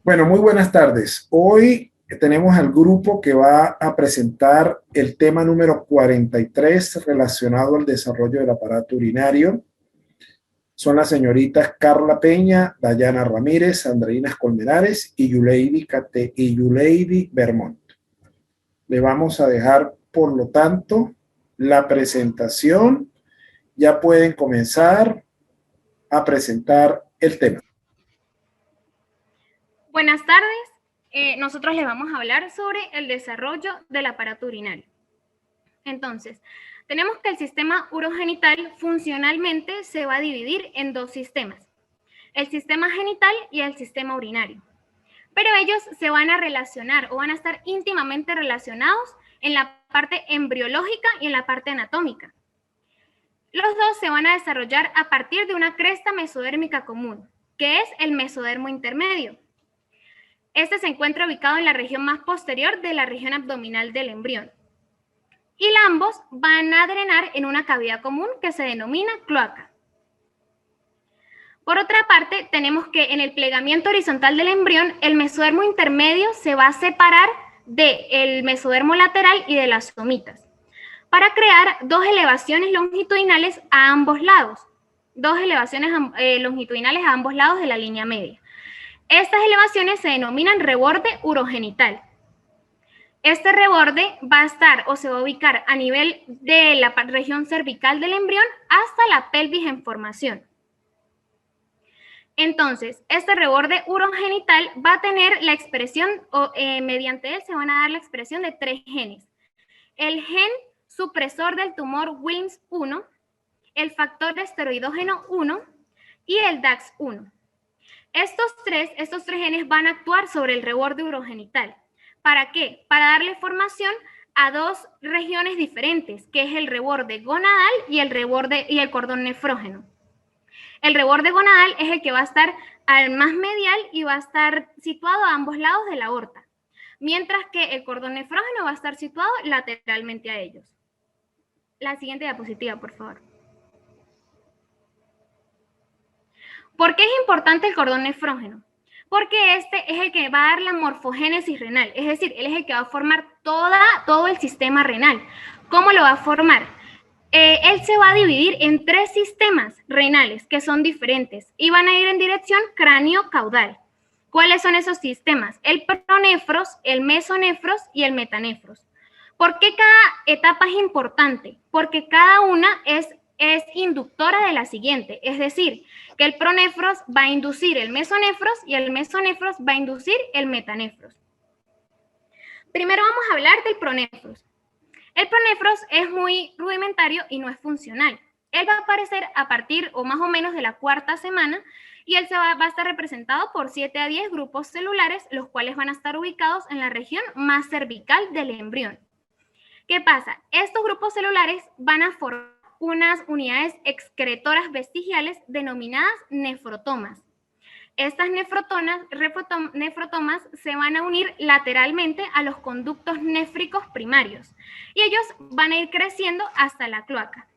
Bueno, muy buenas tardes. Hoy tenemos al grupo que va a presentar el tema número 43 relacionado al desarrollo del aparato urinario. Son las señoritas Carla Peña, Dayana Ramírez, Andreina Colmenares y Yuleidi Vermont. Le vamos a dejar, por lo tanto, la presentación. Ya pueden comenzar a presentar el tema. Buenas tardes, nosotros les vamos a hablar sobre el desarrollo del aparato urinario. Entonces, tenemos que el sistema urogenital funcionalmente se va a dividir en dos sistemas, el sistema genital y el sistema urinario. Pero ellos se van a relacionar o van a estar íntimamente relacionados en la parte embriológica y en la parte anatómica. Los dos se van a desarrollar a partir de una cresta mesodérmica común, que es el mesodermo intermedio. Este se encuentra ubicado en la región más posterior de la región abdominal del embrión. Y ambos van a drenar en una cavidad común que se denomina cloaca. Por otra parte, tenemos que en el plegamiento horizontal del embrión, el mesodermo intermedio se va a separar del mesodermo lateral y de las somitas, para crear dos elevaciones longitudinales a ambos lados, longitudinales a ambos lados de la línea media. Estas elevaciones se denominan reborde urogenital. Este reborde va a estar o se va a ubicar a nivel de la región cervical del embrión hasta la pelvis en formación. Entonces, este reborde urogenital va a tener la expresión, mediante él se van a dar la expresión de tres genes. El gen supresor del tumor Wilms1, el factor esteroidógeno 1 y el DAX1. Estos tres genes van a actuar sobre el reborde urogenital. ¿Para qué? Para darle formación a dos regiones diferentes, que es el reborde gonadal y el cordón nefrógeno. El reborde gonadal es el que va a estar al más medial y va a estar situado a ambos lados de la aorta, mientras que el cordón nefrógeno va a estar situado lateralmente a ellos. La siguiente diapositiva, por favor. ¿Por qué es importante el cordón nefrógeno? Porque este es el que va a dar la morfogénesis renal, es decir, él es el que va a formar todo el sistema renal. ¿Cómo lo va a formar? Él se va a dividir en tres sistemas renales que son diferentes y van a ir en dirección cráneo-caudal. ¿Cuáles son esos sistemas? El pronefros, el mesonefros y el metanefros. ¿Por qué cada etapa es importante? Porque cada una es inductora de la siguiente, es decir, que el pronefros va a inducir el mesonefros y el mesonefros va a inducir el metanefros. Primero vamos a hablar del pronefros. El pronefros es muy rudimentario y no es funcional. Él va a aparecer a partir o más o menos de la cuarta semana y él va a estar representado por 7 a 10 grupos celulares, los cuales van a estar ubicados en la región más cervical del embrión. ¿Qué pasa? Estos grupos celulares van a formar unas unidades excretoras vestigiales denominadas nefrotomas. Estas nefrotomas se van a unir lateralmente a los conductos néfricos primarios y ellos van a ir creciendo hasta la cloaca.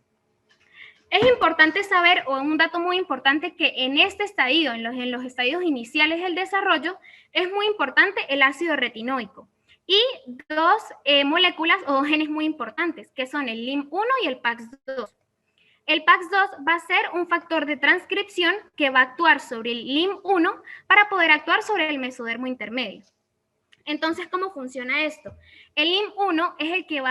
Es importante saber, o un dato muy importante, que en este estadio, en los estadios iniciales del desarrollo, es muy importante el ácido retinoico y dos moléculas o dos genes muy importantes, que son el LIM1 y el PAX2. El PAX2 va a ser un factor de transcripción que va a actuar sobre el LIM1 para poder actuar sobre el mesodermo intermedio. Entonces, ¿cómo funciona esto? El LIM1 es el que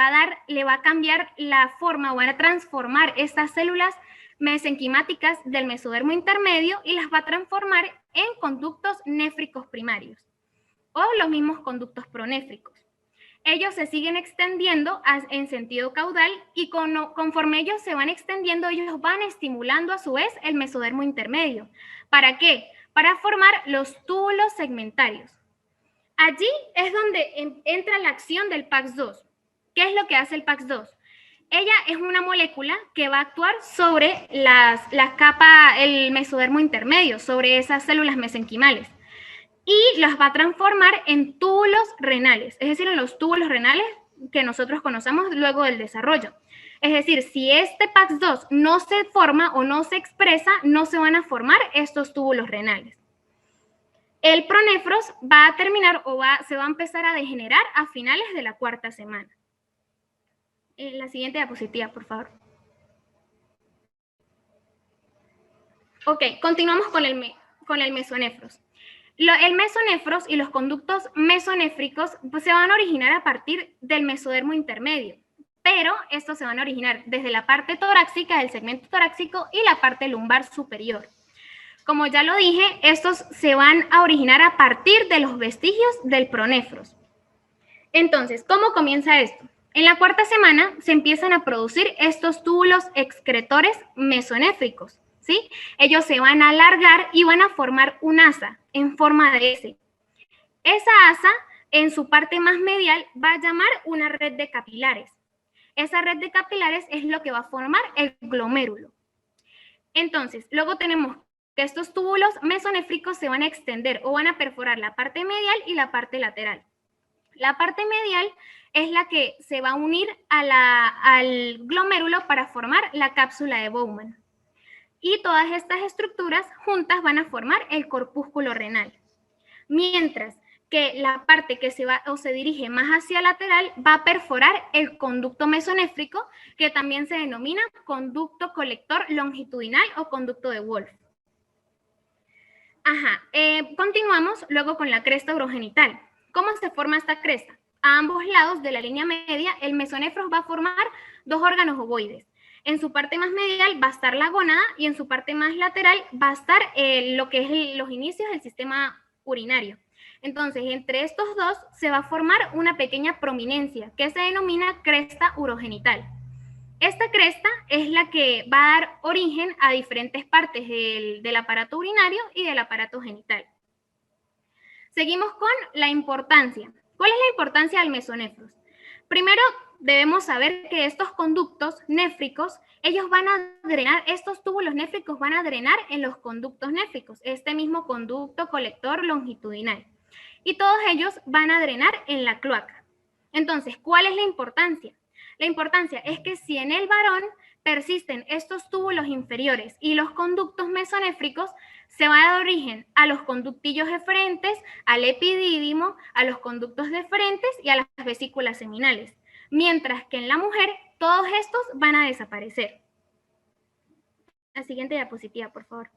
le va a cambiar la forma o va a transformar estas células mesenquimáticas del mesodermo intermedio y las va a transformar en conductos néfricos primarios o los mismos conductos pronéfricos. Ellos se siguen extendiendo en sentido caudal y conforme ellos se van extendiendo, ellos van estimulando a su vez el mesodermo intermedio. ¿Para qué? Para formar los túbulos segmentarios. Allí es donde entra la acción del PAX2. ¿Qué es lo que hace el PAX2? Ella es una molécula que va a actuar sobre la capa, el mesodermo intermedio, sobre esas células mesenquimales. Y las va a transformar en túbulos renales, es decir, en los túbulos renales que nosotros conocemos luego del desarrollo. Es decir, si este PAX2 no se forma o no se expresa, no se van a formar estos túbulos renales. El pronefros va a terminar o se va a empezar a degenerar a finales de la cuarta semana. La siguiente diapositiva, por favor. Ok, continuamos con el mesonefros. El mesonefros y los conductos mesonéfricos pues, se van a originar a partir del mesodermo intermedio, pero estos se van a originar desde la parte torácica del segmento torácico y la parte lumbar superior. Como ya lo dije, estos se van a originar a partir de los vestigios del pronefros. Entonces, ¿cómo comienza esto? En la cuarta semana se empiezan a producir estos túbulos excretores mesonéfricos, ¿sí? Ellos se van a alargar y van a formar un asa en forma de S. Esa asa, en su parte más medial, va a llamar una red de capilares. Esa red de capilares es lo que va a formar el glomérulo. Entonces, luego tenemos que estos túbulos mesonéfricos se van a extender o van a perforar la parte medial y la parte lateral. La parte medial es la que se va a unir al glomérulo para formar la cápsula de Bowman. Y todas estas estructuras juntas van a formar el corpúsculo renal. Mientras que la parte que se dirige más hacia lateral va a perforar el conducto mesonéfrico, que también se denomina conducto colector longitudinal o conducto de Wolff. Continuamos luego con la cresta urogenital. ¿Cómo se forma esta cresta? A ambos lados de la línea media, el mesonefros va a formar dos órganos ovoides. En su parte más medial va a estar la gónada y en su parte más lateral va a estar lo que es los inicios del sistema urinario. Entonces, entre estos dos se va a formar una pequeña prominencia que se denomina cresta urogenital. Esta cresta es la que va a dar origen a diferentes partes del aparato urinario y del aparato genital. Seguimos con la importancia. ¿Cuál es la importancia del mesonefros? Primero, debemos saber que estos conductos néfricos, ellos van a drenar, estos túbulos néfricos van a drenar en los conductos néfricos, este mismo conducto colector longitudinal. Y todos ellos van a drenar en la cloaca. Entonces, ¿cuál es la importancia? La importancia es que si en el varón persisten estos túbulos inferiores y los conductos mesonéfricos, se va a dar origen a los conductillos eferentes, al epidídimo, a los conductos deferentes y a las vesículas seminales. Mientras que en la mujer, todos estos van a desaparecer. La siguiente diapositiva, por favor.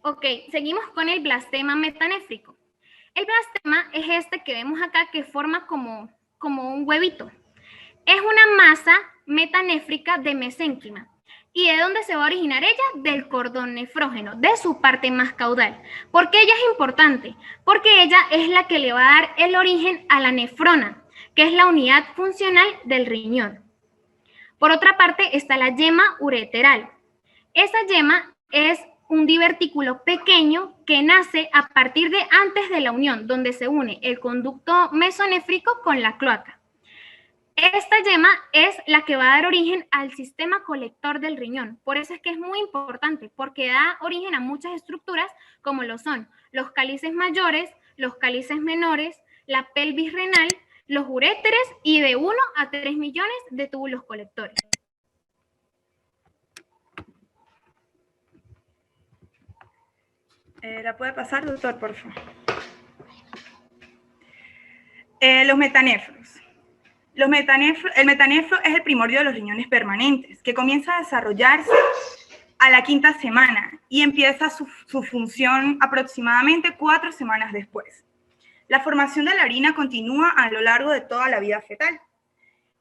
Ok, seguimos con el blastema metanéfrico. El blastema es este que vemos acá que forma como un huevito. Es una masa metanéfrica de mesénquima. ¿Y de dónde se va a originar ella? Del cordón nefrógeno, de su parte más caudal. ¿Por qué ella es importante? Porque ella es la que le va a dar el origen a la nefrona, que es la unidad funcional del riñón. Por otra parte está la yema ureteral. Esa yema es un divertículo pequeño que nace a partir de antes de la unión, donde se une el conducto mesonéfrico con la cloaca. Esta yema es la que va a dar origen al sistema colector del riñón. Por eso es que es muy importante, porque da origen a muchas estructuras como lo son los cálices mayores, los cálices menores, la pelvis renal, los uréteres y de 1 a 3 millones de túbulos colectores. ¿La puede pasar, doctor, por favor? Los metanéfros. El metanéfro es el primordio de los riñones permanentes, que comienza a desarrollarse a la quinta semana y empieza su función aproximadamente 4 semanas después. La formación de la orina continúa a lo largo de toda la vida fetal.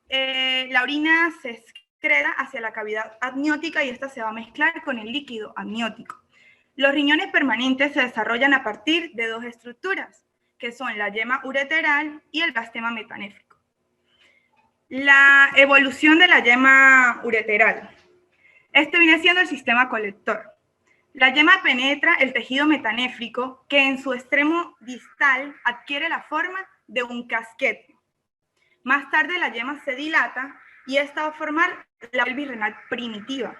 La orina se excreta hacia la cavidad amniótica y esta se va a mezclar con el líquido amniótico. Los riñones permanentes se desarrollan a partir de dos estructuras, que son la yema ureteral y el blastema metanéfrico. La evolución de la yema ureteral. Este viene siendo el sistema colector. La yema penetra el tejido metanéfrico, que en su extremo distal adquiere la forma de un casquete. Más tarde la yema se dilata y esta va a formar la pelvis renal primitiva.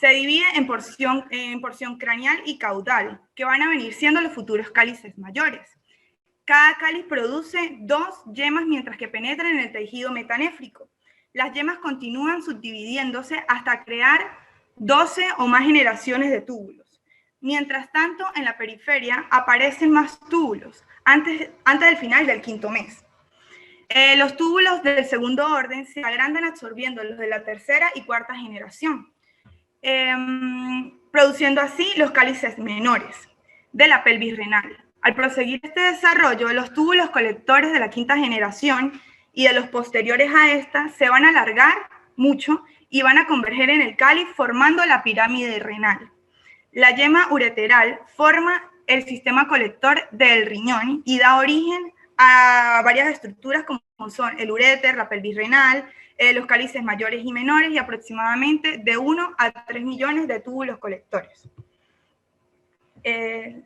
Se divide en porción craneal y caudal, que van a venir siendo los futuros cálices mayores. Cada cáliz produce 2 yemas mientras que penetran en el tejido metanéfrico. Las yemas continúan subdividiéndose hasta crear 12 o más generaciones de túbulos. Mientras tanto, en la periferia aparecen más túbulos antes del final del quinto mes. Los túbulos del segundo orden se agrandan absorbiendo los de la tercera y cuarta generación, produciendo así los cálices menores de la pelvis renal. Al proseguir este desarrollo, los túbulos colectores de la quinta generación y de los posteriores a esta se van a alargar mucho y van a converger en el cáliz formando la pirámide renal. La yema ureteral forma el sistema colector del riñón y da origen a varias estructuras como son el uréter, la pelvis renal, los cálices mayores y menores y aproximadamente de 1 a 3 millones de túbulos colectores.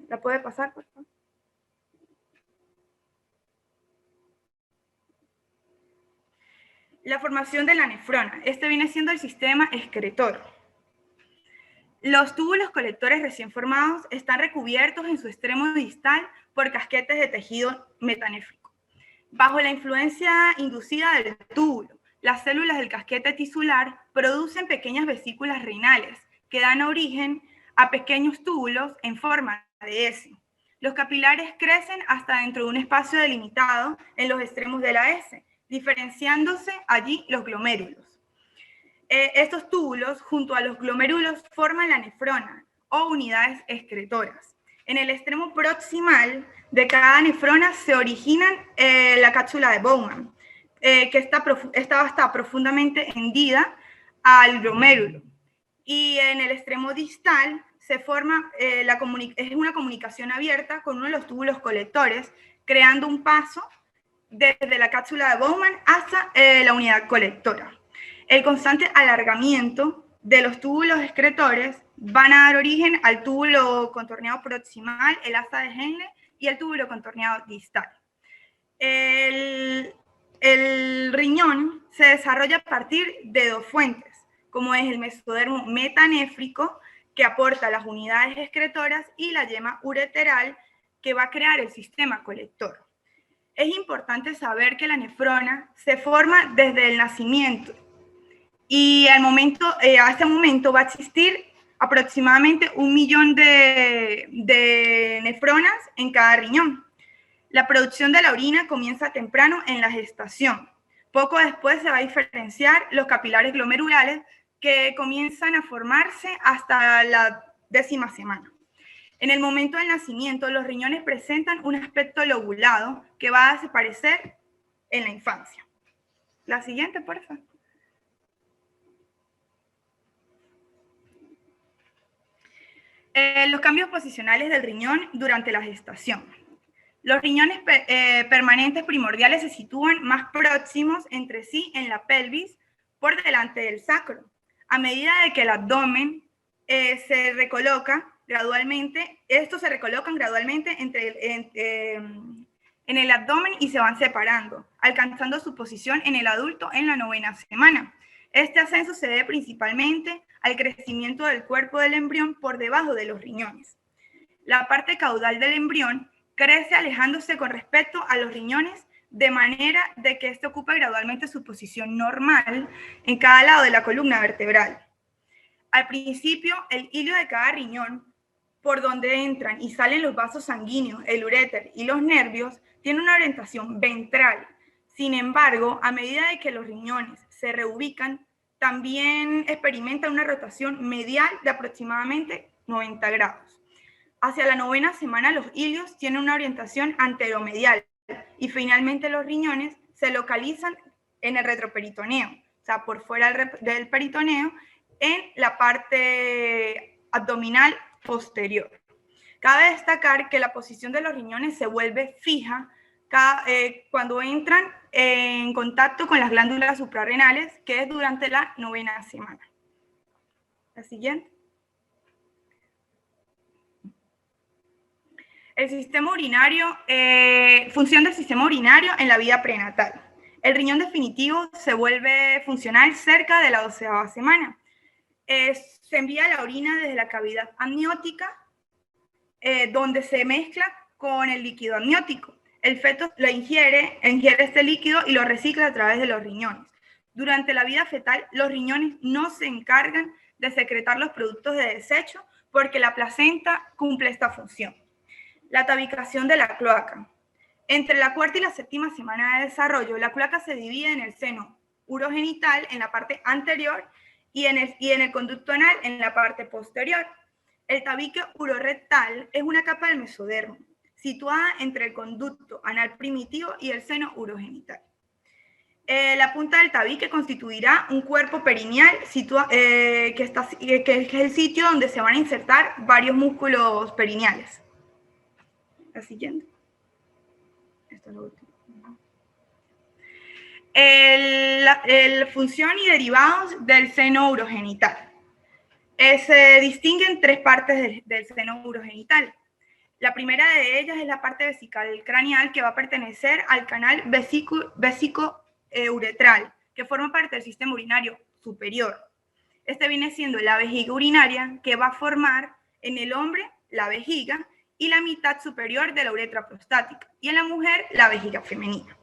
¿La puede pasar, por favor? La formación de la nefrona. Este viene siendo el sistema excretor. Los túbulos colectores recién formados están recubiertos en su extremo distal por casquetes de tejido metanéfrico. Bajo la influencia inducida del túbulo, las células del casquete tisular producen pequeñas vesículas renales que dan origen a pequeños túbulos en forma de S. Los capilares crecen hasta dentro de un espacio delimitado en los extremos de la S, diferenciándose allí los glomérulos. Estos túbulos, junto a los glomérulos, forman la nefrona o unidades excretoras. En el extremo proximal de cada nefrona se origina la cápsula de Bowman, que está profundamente hendida al glomérulo. Y en el extremo distal se forma es una comunicación abierta con uno de los túbulos colectores, creando un paso desde la cápsula de Bowman hasta la unidad colectora. El constante alargamiento de los túbulos excretores van a dar origen al túbulo contorneado proximal, el asa de Henle y el túbulo contorneado distal. El riñón se desarrolla a partir de dos fuentes, como es el mesodermo metanéfrico, que aporta las unidades excretoras, y la yema ureteral, que va a crear el sistema colector. Es importante saber que la nefrona se forma desde el nacimiento y a este momento va a existir aproximadamente 1 millón de nefronas en cada riñón. La producción de la orina comienza temprano en la gestación. Poco después se va a diferenciar los capilares glomerulares que comienzan a formarse hasta la 10ª semana. En el momento del nacimiento, los riñones presentan un aspecto lobulado que va a desaparecer en la infancia. La siguiente, por favor. Los cambios posicionales del riñón durante la gestación. Los riñones permanentes primordiales se sitúan más próximos entre sí en la pelvis por delante del sacro. A medida de que el abdomen se recoloca gradualmente, estos se recolocan gradualmente en el abdomen y se van separando, alcanzando su posición en el adulto en la 9ª semana. Este ascenso se debe principalmente al crecimiento del cuerpo del embrión por debajo de los riñones. La parte caudal del embrión crece alejándose con respecto a los riñones, de manera de que este ocupa gradualmente su posición normal en cada lado de la columna vertebral. Al principio, el hilio de cada riñón, por donde entran y salen los vasos sanguíneos, el uréter y los nervios, tiene una orientación ventral. Sin embargo, a medida de que los riñones se reubican, también experimentan una rotación medial de aproximadamente 90 grados. Hacia la 9ª semana, los ilios tienen una orientación anteromedial y finalmente los riñones se localizan en el retroperitoneo, o sea, por fuera del peritoneo, en la parte abdominal posterior. Cabe destacar que la posición de los riñones se vuelve fija cuando entran en contacto con las glándulas suprarrenales, que es durante la 9ª semana. La siguiente. El sistema urinario, función del sistema urinario en la vida prenatal. El riñón definitivo se vuelve funcional cerca de la 12ª semana. Se envía la orina desde la cavidad amniótica, donde se mezcla con el líquido amniótico. El feto lo ingiere este líquido y lo recicla a través de los riñones. Durante la vida fetal, los riñones no se encargan de secretar los productos de desecho, porque la placenta cumple esta función. La tabicación de la cloaca. Entre la cuarta y la séptima semana de desarrollo, la cloaca se divide en el seno urogenital en la parte anterior y en el conducto anal en la parte posterior. El tabique urorectal es una capa del mesodermo, situada entre el conducto anal primitivo y el seno urogenital. La punta del tabique constituirá un cuerpo perineal que es el sitio donde se van a insertar varios músculos perineales. La siguiente. Esta es la última. Función y derivados del seno urogenital. Se distinguen tres partes del seno urogenital. La primera de ellas es la parte vesical craneal, que va a pertenecer al canal vesíco-uretral, que forma parte del sistema urinario superior. Este viene siendo la vejiga urinaria, que va a formar en el hombre la vejiga y la mitad superior de la uretra prostática, y en la mujer la vejiga femenina.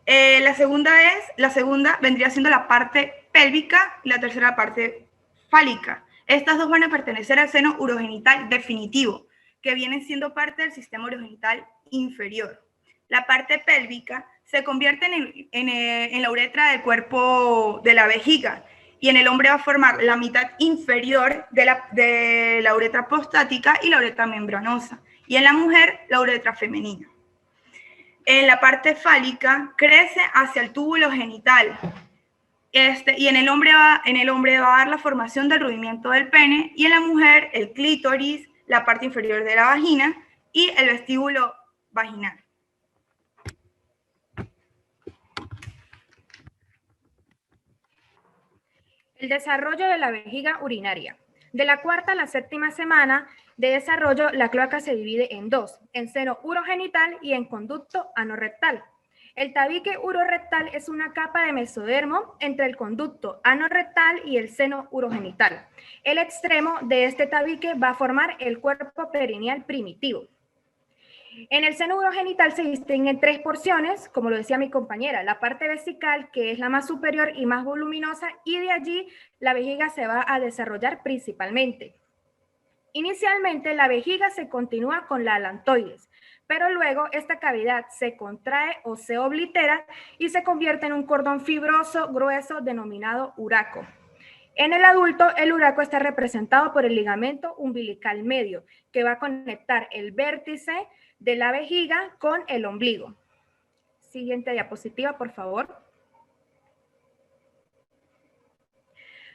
La segunda vendría siendo la parte pélvica y la tercera la parte fálica. Estas dos van a pertenecer al seno urogenital definitivo, que viene siendo parte del sistema urogenital inferior. La parte pélvica se convierte en la uretra del cuerpo de la vejiga, y en el hombre va a formar la mitad inferior de la uretra prostática y la uretra membranosa, y en la mujer la uretra femenina. En la parte fálica crece hacia el túbulo genital, y en el hombre va a dar la formación del rudimiento del pene, y en la mujer el clítoris, la parte inferior de la vagina y el vestíbulo vaginal. El desarrollo de la vejiga urinaria. De la cuarta a la séptima semana de desarrollo, la cloaca se divide en dos, en seno urogenital y en conducto anorrectal. El tabique urorectal es una capa de mesodermo entre el conducto anorrectal y el seno urogenital. El extremo de este tabique va a formar el cuerpo perineal primitivo. En el seno urogenital se distinguen tres porciones, como lo decía mi compañera: la parte vesical, que es la más superior y más voluminosa, y de allí la vejiga se va a desarrollar principalmente. Inicialmente la vejiga se continúa con la alantoides, pero luego esta cavidad se contrae o se oblitera y se convierte en un cordón fibroso grueso denominado uraco. En el adulto, el uraco está representado por el ligamento umbilical medio, que va a conectar el vértice de la vejiga con el ombligo. Siguiente diapositiva, por favor.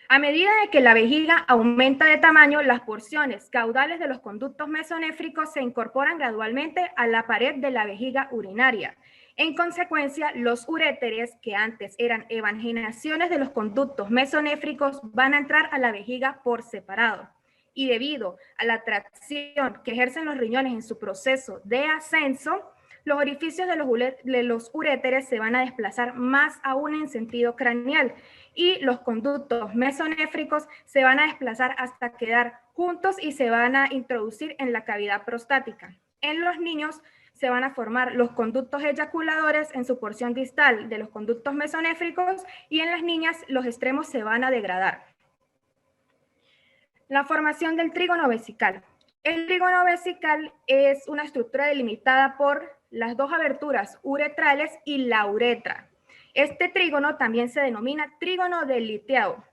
A medida de que la vejiga aumenta de tamaño, las porciones caudales de los conductos mesonéfricos se incorporan gradualmente a la pared de la vejiga urinaria. En consecuencia, los uréteres, que antes eran evaginaciones de los conductos mesonéfricos, van a entrar a la vejiga por separado. Y debido a la tracción que ejercen los riñones en su proceso de ascenso, los orificios de los uréteres se van a desplazar más aún en sentido craneal, y los conductos mesonéfricos se van a desplazar hasta quedar juntos y se van a introducir en la cavidad prostática. En los niños se van a formar los conductos eyaculadores en su porción distal de los conductos mesonéfricos, y en las niñas los extremos se van a degradar. La formación del trígono vesical. El trígono vesical es una estructura delimitada por las dos aberturas uretrales y la uretra. Este trígono también se denomina trígono deliteado.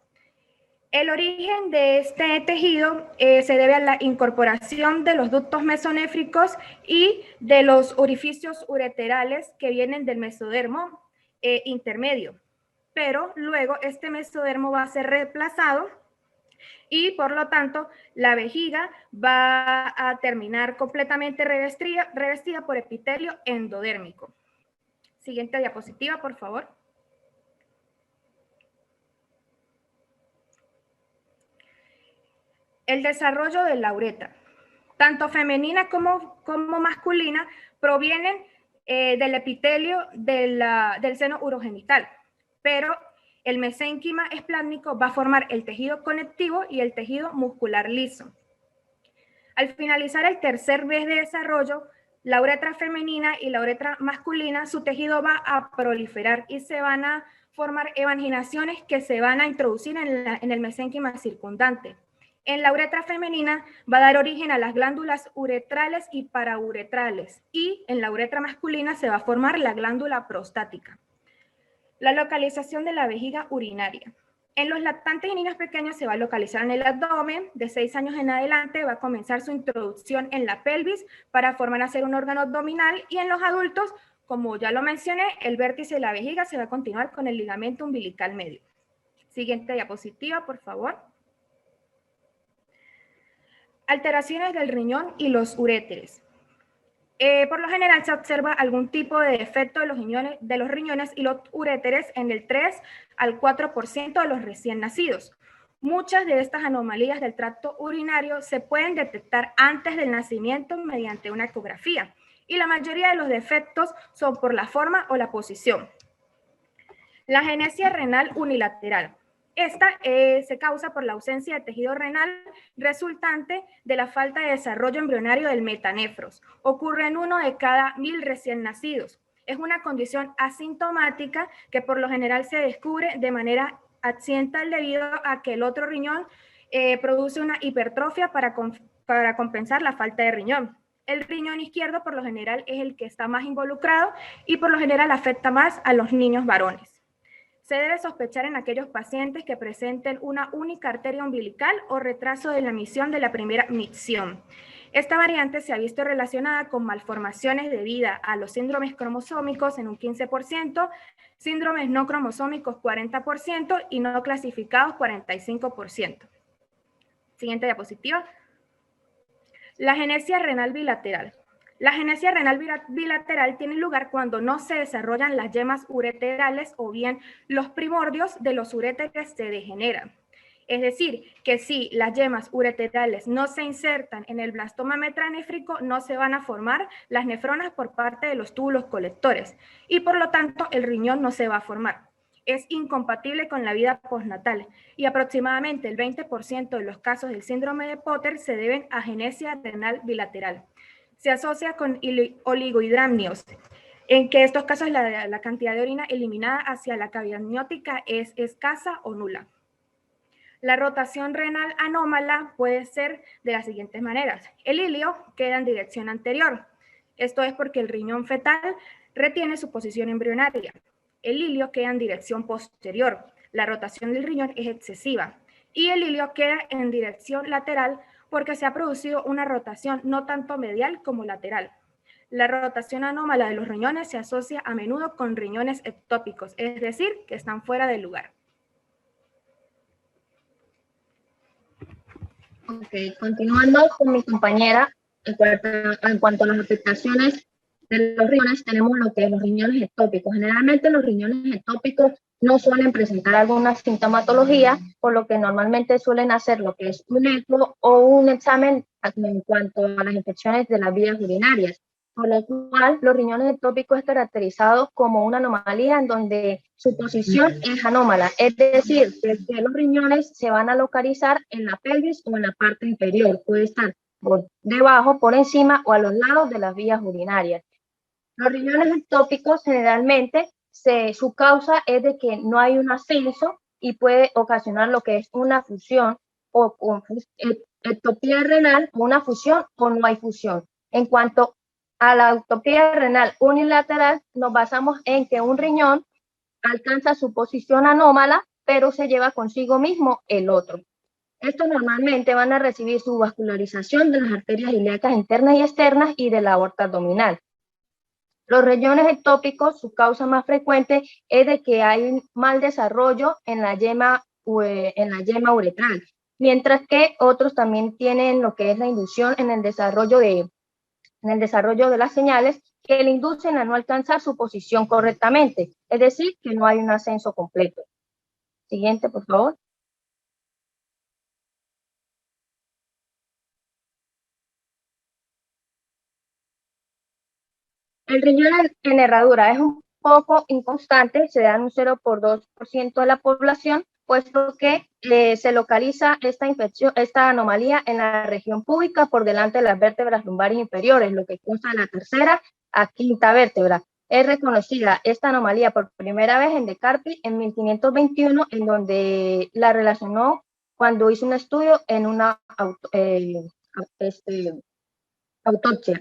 El origen de este tejido se debe a la incorporación de los ductos mesonéfricos y de los orificios ureterales que vienen del mesodermo intermedio. Pero luego este mesodermo va a ser reemplazado y por lo tanto la vejiga va a terminar completamente revestida por epitelio endodérmico. Siguiente diapositiva, por favor. El desarrollo de la uretra, tanto femenina como masculina, provienen del epitelio del seno urogenital, pero el mesénquima esplásmico va a formar el tejido conectivo y el tejido muscular liso. Al finalizar el tercer mes de desarrollo, la uretra femenina y la uretra masculina, su tejido va a proliferar y se van a formar evaginaciones que se van a introducir en el mesénquima circundante. En la uretra femenina va a dar origen a las glándulas uretrales y parauretrales, y en la uretra masculina se va a formar la glándula prostática. La localización de la vejiga urinaria. En los lactantes y niños pequeños se va a localizar en el abdomen. De 6 años en adelante va a comenzar su introducción en la pelvis para formar a ser un órgano abdominal, y en los adultos, como ya lo mencioné, el vértice de la vejiga se va a continuar con el ligamento umbilical medio. Siguiente diapositiva, por favor. Alteraciones del riñón y los uréteres. Por lo general se observa algún tipo de defecto de los riñones y los uréteres en el 3 al 4% de los recién nacidos. Muchas de estas anomalías del tracto urinario se pueden detectar antes del nacimiento mediante una ecografía, y la mayoría de los defectos son por la forma o la posición. La agenesia renal unilateral. Esta se causa por la ausencia de tejido renal resultante de la falta de desarrollo embrionario del metanefros. Ocurre en 1 de cada 1000 recién nacidos. Es una condición asintomática que por lo general se descubre de manera accidental debido a que el otro riñón produce una hipertrofia para compensar la falta de riñón. El riñón izquierdo por lo general es el que está más involucrado y por lo general afecta más a los niños varones. Se debe sospechar en aquellos pacientes que presenten una única arteria umbilical o retraso de la misión de la primera micción. Esta variante se ha visto relacionada con malformaciones debidas a los síndromes cromosómicos en un 15%, síndromes no cromosómicos 40% y no clasificados 45%. Siguiente diapositiva. La agenesia renal bilateral. La agenesia renal bilateral tiene lugar cuando no se desarrollan las yemas ureterales o bien los primordios de los uréteres se degeneran. Es decir, que si las yemas ureterales no se insertan en el blastoma metranéfrico, no se van a formar las nefronas por parte de los túbulos colectores y por lo tanto el riñón no se va a formar. Es incompatible con la vida postnatal y aproximadamente el 20% de los casos del síndrome de Potter se deben a agenesia renal bilateral. Se asocia con oligohidramnios, en que estos casos la cantidad de orina eliminada hacia la cavidad amniótica es escasa o nula. La rotación renal anómala puede ser de las siguientes maneras. El ilio queda en dirección anterior. Esto es porque el riñón fetal retiene su posición embrionaria. El ilio queda en dirección posterior. La rotación del riñón es excesiva. Y el ilio queda en dirección lateral porque se ha producido una rotación no tanto medial como lateral. La rotación anómala de los riñones se asocia a menudo con riñones ectópicos, es decir, que están fuera del lugar. Ok, continuando con mi compañera, en cuanto a las afectaciones de los riñones, tenemos lo que es los riñones ectópicos. Generalmente los riñones ectópicos no suelen presentar alguna sintomatología, por lo que normalmente suelen hacer lo que es un eco o un examen en cuanto a las infecciones de las vías urinarias, por lo cual los riñones ectópicos es caracterizado como una anomalía en donde su posición es anómala, es decir, que los riñones se van a localizar en la pelvis o en la parte inferior, puede estar por debajo, por encima o a los lados de las vías urinarias. Los riñones ectópicos generalmente su causa es de que no hay un ascenso y puede ocasionar lo que es una fusión o ectopía renal, una fusión o no hay fusión. En cuanto a la ectopía renal unilateral, nos basamos en que un riñón alcanza su posición anómala, pero se lleva consigo mismo el otro. Estos normalmente van a recibir su vascularización de las arterias ilíacas internas y externas y de la aorta abdominal. Los riñones ectópicos, su causa más frecuente es de que hay un mal desarrollo en la yema uretral, mientras que otros también tienen lo que es la inducción en el desarrollo de las señales que le inducen a no alcanzar su posición correctamente, es decir, que no hay un ascenso completo. Siguiente, por favor. El riñón en herradura es un poco inconstante, se da en un 0,2% de la población, puesto que se localiza esta anomalía en la región púbica por delante de las vértebras lumbares inferiores, lo que consta de la tercera a quinta vértebra. Es reconocida esta anomalía por primera vez en De Carpi en 1521, en donde la relacionó cuando hice un estudio en una autopsia.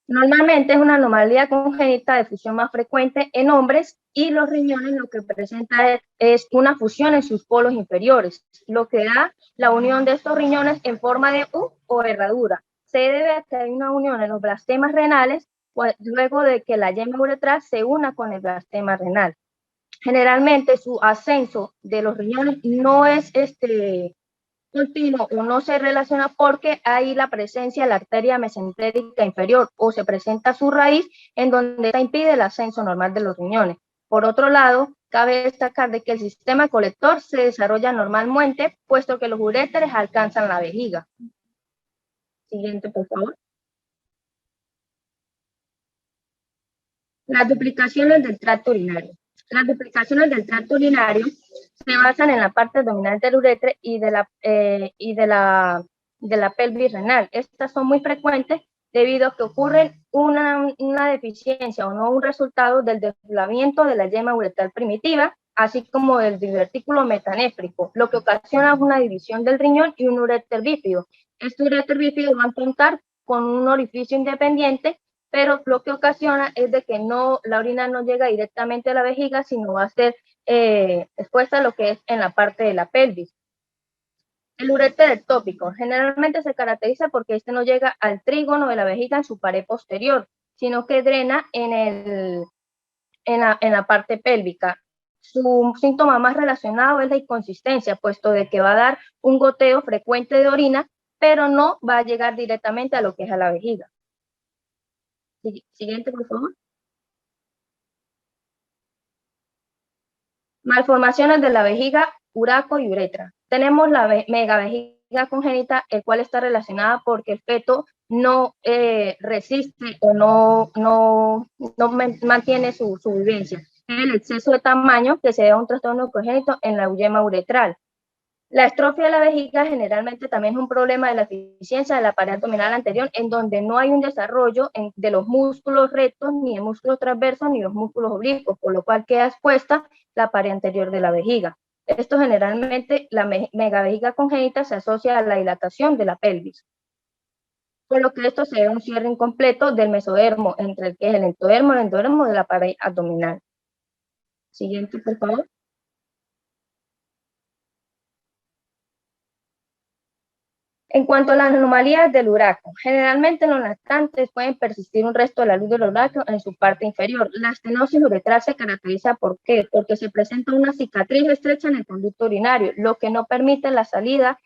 Normalmente es una anomalía congénita de fusión más frecuente en hombres y los riñones lo que presenta es una fusión en sus polos inferiores, lo que da la unión de estos riñones en forma de U o herradura. Se debe a que hay una unión en los blastemas renales luego de que la yema uretral se una con el blastema renal. Generalmente su ascenso de los riñones no es continuo o no se relaciona porque hay la presencia de la arteria mesentérica inferior o se presenta su raíz en donde esta impide el ascenso normal de los riñones. Por otro lado, cabe destacar de que el sistema colector se desarrolla normalmente puesto que los uréteres alcanzan la vejiga. Siguiente, por favor. Las duplicaciones del tracto urinario. Las duplicaciones del tracto urinario se basan en la parte abdominal del uretre y de la pelvis renal. Estas son muy frecuentes debido a que ocurre una deficiencia o no un resultado del desdoblamiento de la yema uretral primitiva, así como del divertículo metanéfrico, lo que ocasiona una división del riñón y un uréter bífido. Este uréter bífido va a contar con un orificio independiente, pero lo que ocasiona es de que la orina no llega directamente a la vejiga, sino va a ser expuesta a lo que es en la parte de la pelvis. El uréter ectópico generalmente se caracteriza porque este no llega al trígono de la vejiga en su pared posterior, sino que drena en la parte pélvica. Su síntoma más relacionado es la inconsistencia, puesto de que va a dar un goteo frecuente de orina, pero no va a llegar directamente a lo que es a la vejiga. Siguiente, por favor. Malformaciones de la vejiga, uraco y uretra. Tenemos la megavejiga congénita, el cual está relacionada porque el feto no resiste o no mantiene su vivencia. Es el exceso de tamaño que se debe a un trastorno congénito en la yema uretral. La estrofia de la vejiga generalmente también es un problema de la eficiencia de la pared abdominal anterior, en donde no hay un desarrollo de los músculos rectos, ni el músculo transverso, ni los músculos oblicuos, por lo cual queda expuesta la pared anterior de la vejiga. Esto generalmente, la megavejiga congénita se asocia a la dilatación de la pelvis, por lo que esto se debe a un cierre incompleto del mesodermo, entre el que es el endodermo y el endodermo de la pared abdominal. Siguiente, por favor. En cuanto a las anomalías del uraco, generalmente los lactantes pueden persistir un resto de la luz del uraco en su parte inferior. La estenosis uretral se caracteriza ¿por qué? Porque se presenta una cicatriz estrecha en el conducto urinario, lo que no permite la salida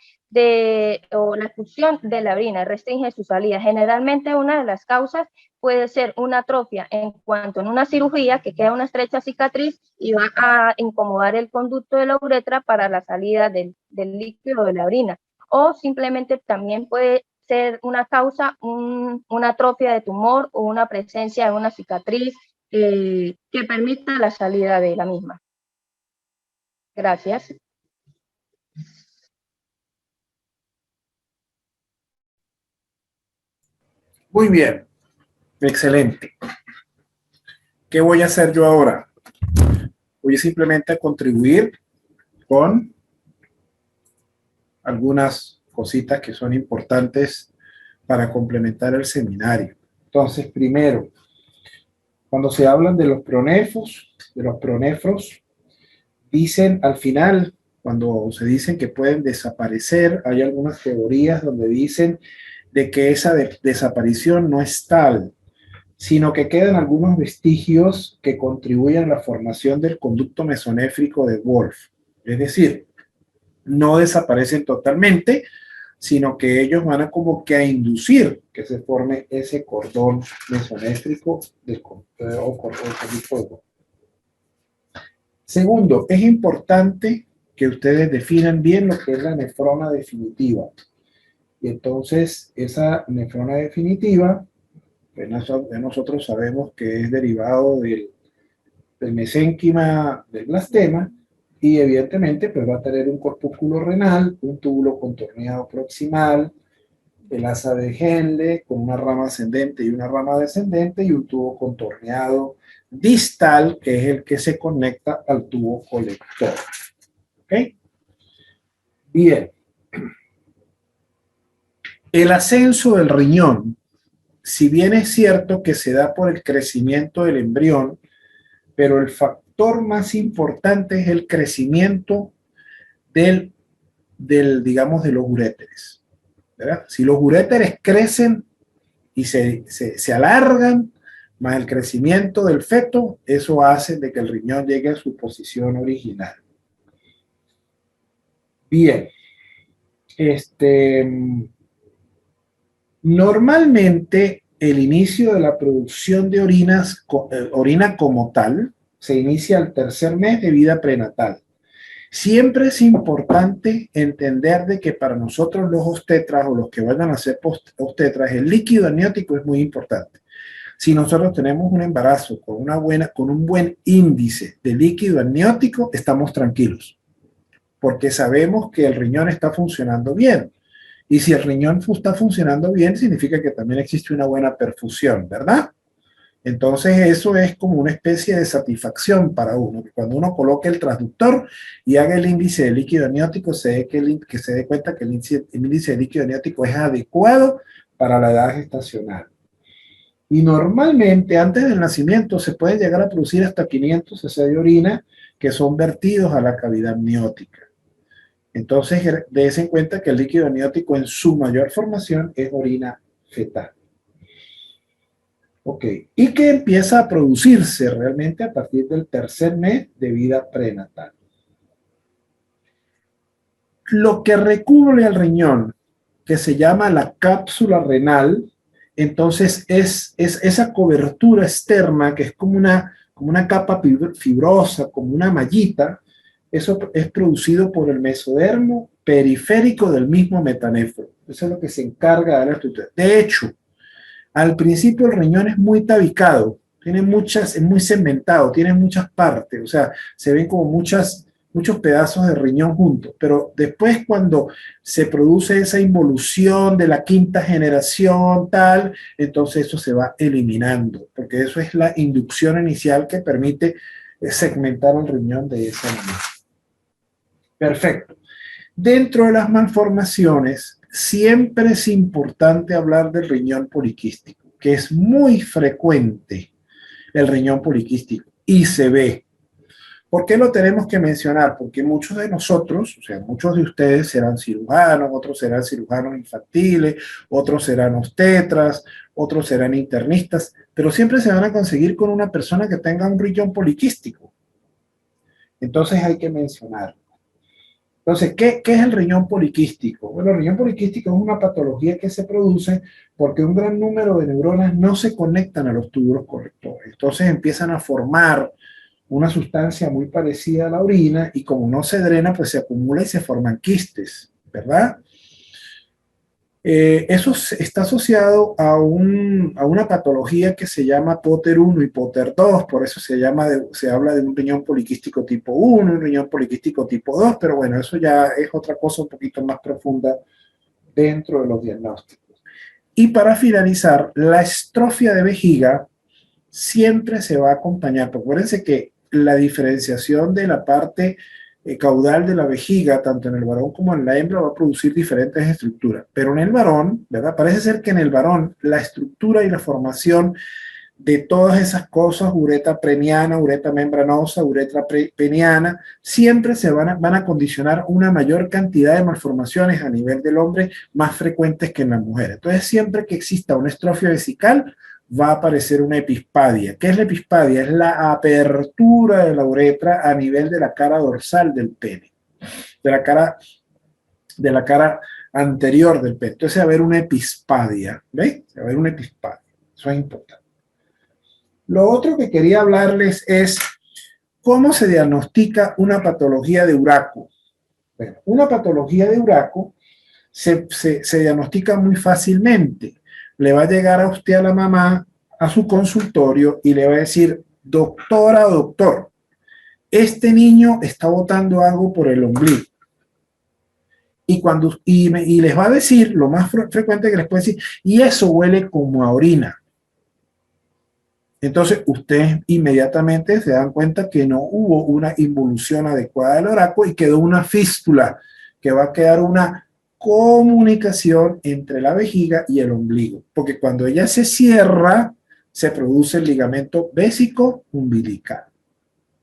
o la expulsión de la orina, restringe su salida. Generalmente una de las causas puede ser una atrofia en cuanto en una cirugía que queda una estrecha cicatriz y va a incomodar el conducto de la uretra para la salida del líquido de la orina. O simplemente también puede ser una causa, una atrofia de tumor o una presencia de una cicatriz que permita la salida de la misma. Gracias. Muy bien, excelente. ¿Qué voy a hacer yo ahora? Voy simplemente a contribuir con algunas cositas que son importantes para complementar el seminario. Entonces, primero, cuando se hablan de los pronefros, dicen al final, cuando se dicen que pueden desaparecer, hay algunas teorías donde dicen de que esa desaparición no es tal, sino que quedan algunos vestigios que contribuyen a la formación del conducto mesonéfrico de Wolff. Es decir, no desaparecen totalmente, sino que ellos van a como que a inducir que se forme ese cordón mesonéfrico o conducto de Wolff. Segundo, es importante que ustedes definan bien lo que es la nefrona definitiva. Y entonces, esa nefrona definitiva, pues nosotros sabemos que es derivado del mesénquima del blastema, y evidentemente pues va a tener un corpúsculo renal, un túbulo contorneado proximal, el asa de Henle con una rama ascendente y una rama descendente, y un tubo contorneado distal, que es el que se conecta al tubo colector. ¿Ok? Bien, El ascenso del riñón, si bien es cierto que se da por el crecimiento del embrión, pero el factor más importante es el crecimiento digamos, de los uréteres, ¿verdad? Si los uréteres crecen y se alargan, más el crecimiento del feto, eso hace de que el riñón llegue a su posición original. Bien. Normalmente el inicio de la producción de orina como tal se inicia al tercer mes de vida prenatal. Siempre es importante entender de que para nosotros los obstetras o los que vayan a ser obstetras, el líquido amniótico es muy importante. Si nosotros tenemos un embarazo con un buen índice de líquido amniótico, estamos tranquilos, porque sabemos que el riñón está funcionando bien. Y si el riñón está funcionando bien, significa que también existe una buena perfusión, ¿verdad? Entonces eso es como una especie de satisfacción para uno, que cuando uno coloque el transductor y haga el índice de líquido amniótico, que se dé cuenta que el índice de líquido amniótico es adecuado para la edad gestacional. Y normalmente antes del nacimiento se puede llegar a producir hasta 500 cc de orina que son vertidos a la cavidad amniótica. Entonces, dése en cuenta que el líquido amniótico en su mayor formación es orina fetal. Ok, y que empieza a producirse realmente a partir del tercer mes de vida prenatal. Lo que recubre al riñón, que se llama la cápsula renal, entonces es esa cobertura externa que es como una capa fibrosa, como una mallita. Eso es producido por el mesodermo periférico del mismo metanéfro. Eso es lo que se encarga de la estructura. De hecho, al principio el riñón es muy tabicado, es muy segmentado, tiene muchas partes, o sea, se ven como muchos pedazos de riñón juntos, pero después cuando se produce esa involución de la quinta generación, tal, entonces eso se va eliminando, porque eso es la inducción inicial que permite segmentar el riñón de esa manera. Perfecto. Dentro de las malformaciones, siempre es importante hablar del riñón poliquístico, que es muy frecuente el riñón poliquístico y se ve. ¿Por qué lo tenemos que mencionar? Porque muchos de nosotros, o sea, muchos de ustedes serán cirujanos, otros serán cirujanos infantiles, otros serán obstetras, otros serán internistas, pero siempre se van a conseguir con una persona que tenga un riñón poliquístico. Entonces hay que mencionarlo. Entonces, ¿qué es el riñón poliquístico? Bueno, el riñón poliquístico es una patología que se produce porque un gran número de neuronas no se conectan a los túbulos colectores. Entonces empiezan a formar una sustancia muy parecida a la orina y como no se drena, pues se acumula y se forman quistes, ¿verdad? Eso está asociado a una patología que se llama Potter 1 y Potter 2, por eso se habla de un riñón poliquístico tipo 1, un riñón poliquístico tipo 2, pero bueno, eso ya es otra cosa un poquito más profunda dentro de los diagnósticos. Y para finalizar, la estrofia de vejiga siempre se va a acompañar, porque acuérdense que la diferenciación de la parte caudal de la vejiga, tanto en el varón como en la hembra, va a producir diferentes estructuras. Pero en el varón, ¿verdad? Parece ser que en el varón la estructura y la formación de todas esas cosas, uretra premiana, uretra membranosa, uretra peniana, siempre se van a condicionar una mayor cantidad de malformaciones a nivel del hombre más frecuentes que en la mujer. Entonces, siempre que exista una estrofia vesical, va a aparecer una epispadia. ¿Qué es la epispadia? Es la apertura de la uretra a nivel de la cara dorsal del pene, de la cara anterior del pene. Entonces va a haber una epispadia, ¿veis? Va a haber una epispadia. Eso es importante. Lo otro que quería hablarles es cómo se diagnostica una patología de Urachus. Bueno, una patología de Urachus se diagnostica muy fácilmente. Le va a llegar a usted, a la mamá, a su consultorio y le va a decir, doctora o doctor, este niño está botando algo por el ombligo. Y les va a decir, lo más frecuente que les puede decir, y eso huele como a orina. Entonces, ustedes inmediatamente se dan cuenta que no hubo una involución adecuada del Urachus y quedó una fístula, que va a quedar una comunicación entre la vejiga y el ombligo, porque cuando ella se cierra, se produce el ligamento bésico umbilical.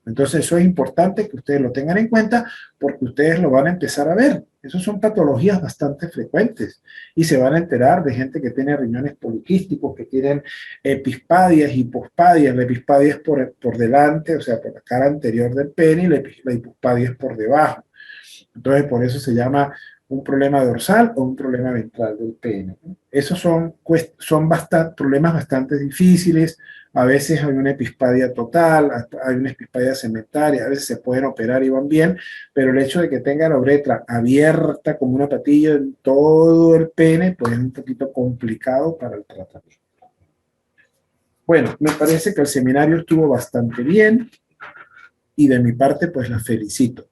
Entonces eso es importante que ustedes lo tengan en cuenta porque ustedes lo van a empezar a ver. Esas son patologías bastante frecuentes y se van a enterar de gente que tiene riñones poliquísticos, que tienen epispadias, hipospadias. La epispadia es por delante, o sea, por la cara anterior del pene, y la hipospadia es por debajo. Entonces por eso se llama un problema dorsal o un problema ventral del pene. Esos son problemas bastante difíciles. A veces hay una epispadia total, hay una epispadia segmentaria, a veces se pueden operar y van bien, pero el hecho de que tenga la uretra abierta como una patilla en todo el pene, pues es un poquito complicado para el tratamiento. Bueno, me parece que el seminario estuvo bastante bien y de mi parte, pues la felicito.